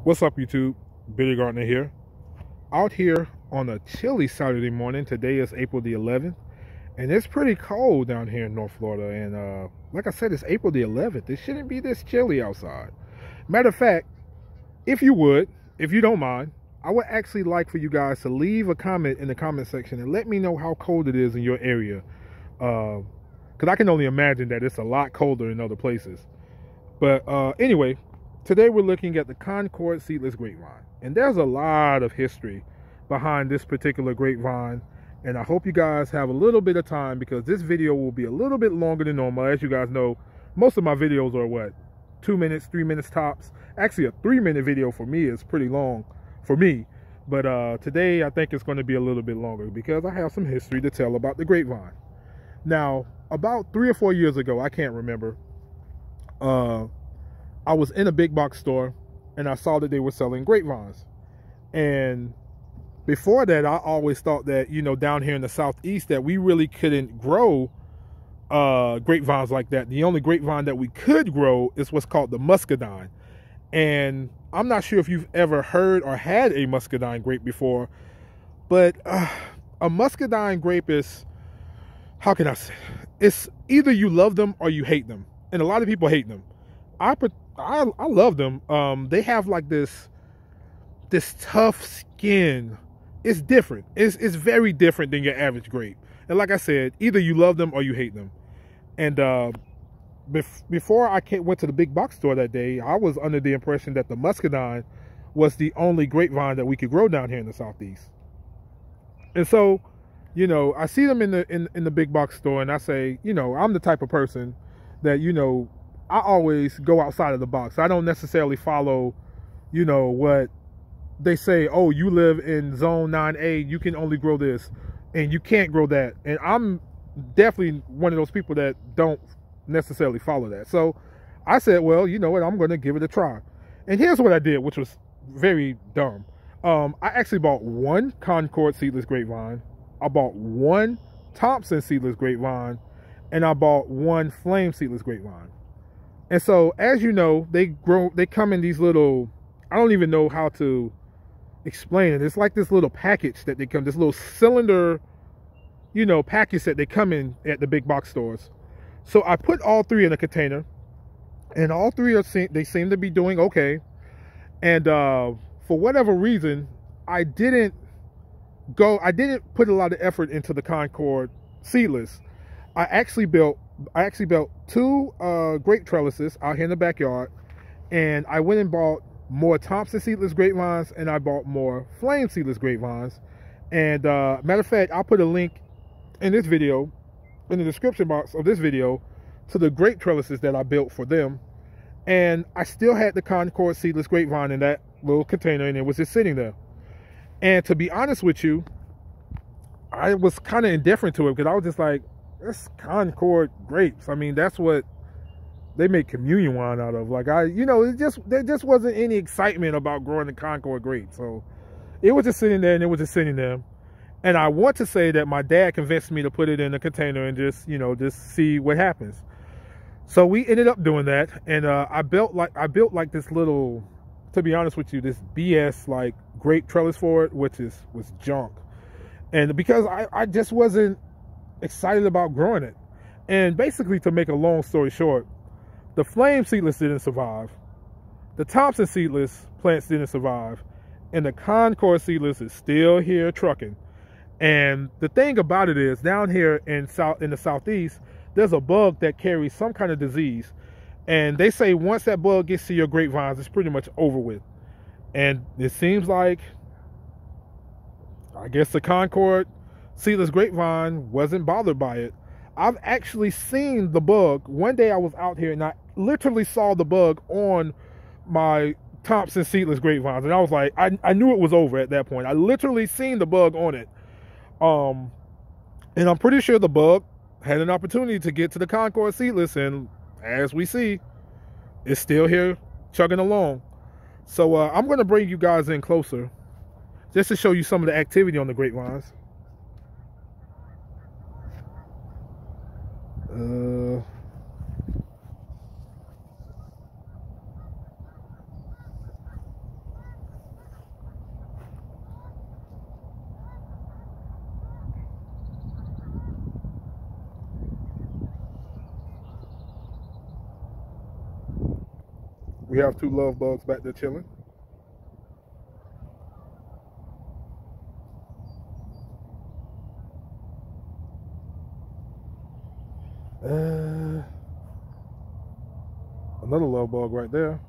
What's up, YouTube? Billy Gardner here. Out here on a chilly Saturday morning. Today is April the 11th, and it's pretty cold down here in North Florida. And like I said, it's April the 11th. It shouldn't be this chilly outside. Matter of fact, if you don't mind, I would actually like for you guys to leave a comment in the comment section and let me know how cold it is in your area. Because I can only imagine that it's a lot colder in other places. But anyway, today we're looking at the Concord Seedless Grapevine. And there's a lot of history behind this particular grapevine. And I hope you guys have a little bit of time, because this video will be a little bit longer than normal. As you guys know, most of my videos are what? 2 minutes, 3 minutes tops. Actually, a 3-minute video for me is pretty long for me. But today I think it's going to be a little bit longer because I have some history to tell about the grapevine. Now, about 3 or 4 years ago, I can't remember, I was in a big box store and I saw that they were selling grapevines. And before that, I always thought that, you know, down here in the Southeast that we really couldn't grow grapevines like that. The only grapevine that we could grow is what's called the muscadine. And I'm not sure if you've ever heard or had a muscadine grape before, but a muscadine grape is, how can I say, it's either you love them or you hate them. And a lot of people hate them. I love them. They have like this tough skin. It's different. It's very different than your average grape. And like I said, either you love them or you hate them. And before I went to the big box store that day, I was under the impression that the muscadine was the only grapevine that we could grow down here in the Southeast. And so, you know, I see them in the big box store, and I say, you know, I'm the type of person that, you know, I always go outside of the box. I don't necessarily follow, you know, what they say. Oh, you live in zone 9A, you can only grow this and you can't grow that. And I'm definitely one of those people that don't necessarily follow that. So I said, well, you know what, I'm going to give it a try. And here's what I did, which was very dumb. I actually bought one Concord seedless grapevine. I bought one Thompson seedless grapevine, and I bought one Flame seedless grapevine. And so, as you know, they come in these little, I don't even know how to explain it. It's like this little package that they come, this little cylinder, you know, package that they come in at the big box stores. So I put all three in a container, and all three they seem to be doing okay. And for whatever reason, I didn't put a lot of effort into the Concord seedless. I actually built 2 grape trellises out here in the backyard, and I went and bought more Thompson seedless grapevines, and I bought more Flame seedless grapevines. And matter of fact, I'll put a link in this video, in the description box of this video, to the grape trellises that I built for them. And I still had the Concord seedless grapevine in that little container, and it was just sitting there. And to be honest with you, I was kind of indifferent to it, because I was just like, it's Concord grapes. I mean, that's what they make communion wine out of. Like, you know, there just wasn't any excitement about growing the Concord grapes. So it was just sitting there, and it was just sitting there. And I want to say that my dad convinced me to put it in a container and just, you know, just see what happens. So we ended up doing that, and I built like this little, to be honest with you, this BS like grape trellis for it, which was junk. And because I just wasn't excited about growing it. And basically, to make a long story short, the Flame seedless didn't survive, the Thompson seedless plants didn't survive, and the Concord seedless is still here trucking. And the thing about it is, down here in the Southeast, there's a bug that carries some kind of disease, and they say once that bug gets to your grapevines, it's pretty much over with. And it seems like, I guess, the Concord seedless grapevine wasn't bothered by it. I've actually seen the bug. One day I was out here and I literally saw the bug on my Thompson seedless grapevines, and I was like, I knew it was over at that point. I literally seen the bug on it. And I'm pretty sure the bug had an opportunity to get to the Concord seedless, and as we see, it's still here chugging along. So I'm going to bring you guys in closer just to show you some of the activity on the grapevines. We have 2 love bugs back there chilling. Another love bug right there.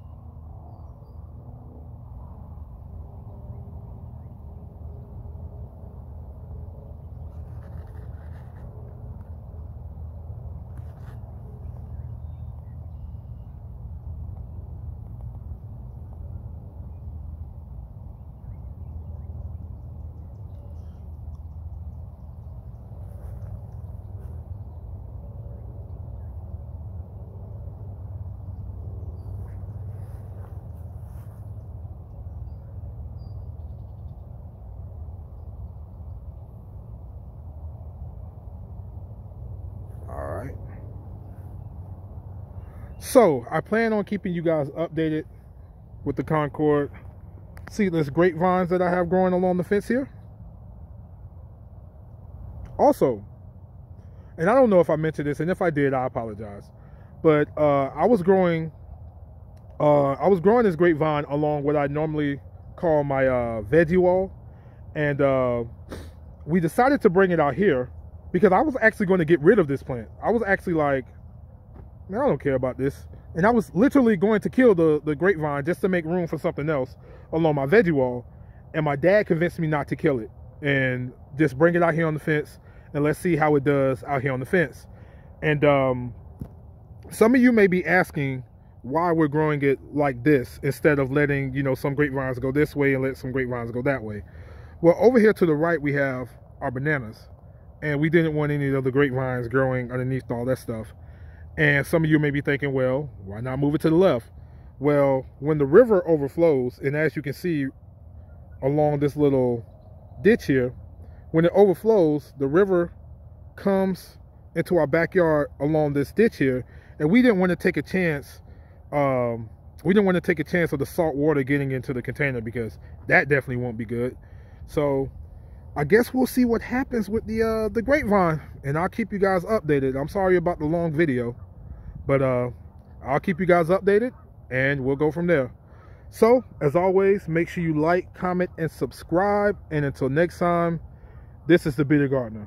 So I plan on keeping you guys updated with the Concord seedless grapevines that I have growing along the fence here. Also, and I don't know if I mentioned this, and if I did, I apologize, but I was growing this grapevine along what I normally call my veggie wall, and we decided to bring it out here because I was actually going to get rid of this plant. I was actually like, man, I don't care about this. And I was literally going to kill the grapevine just to make room for something else along my veggie wall. And my dad convinced me not to kill it and just bring it out here on the fence and let's see how it does out here on the fence. And some of you may be asking why we're growing it like this instead of letting, you know, some grapevines go this way and let some grapevines go that way. Well, over here to the right, we have our bananas. And we didn't want any of the grapevines growing underneath all that stuff. And some of you may be thinking, well, why not move it to the left? Well, when the river overflows, and as you can see along this little ditch here, when it overflows, the river comes into our backyard along this ditch here, and we didn't want to take a chance. We didn't want to take a chance of the salt water getting into the container because that definitely won't be good. So I guess we'll see what happens with the grapevine, and I'll keep you guys updated. I'm sorry about the long video, but I'll keep you guys updated, and we'll go from there. So, as always, make sure you like, comment, and subscribe. And until next time, this is the Bitter Gardener.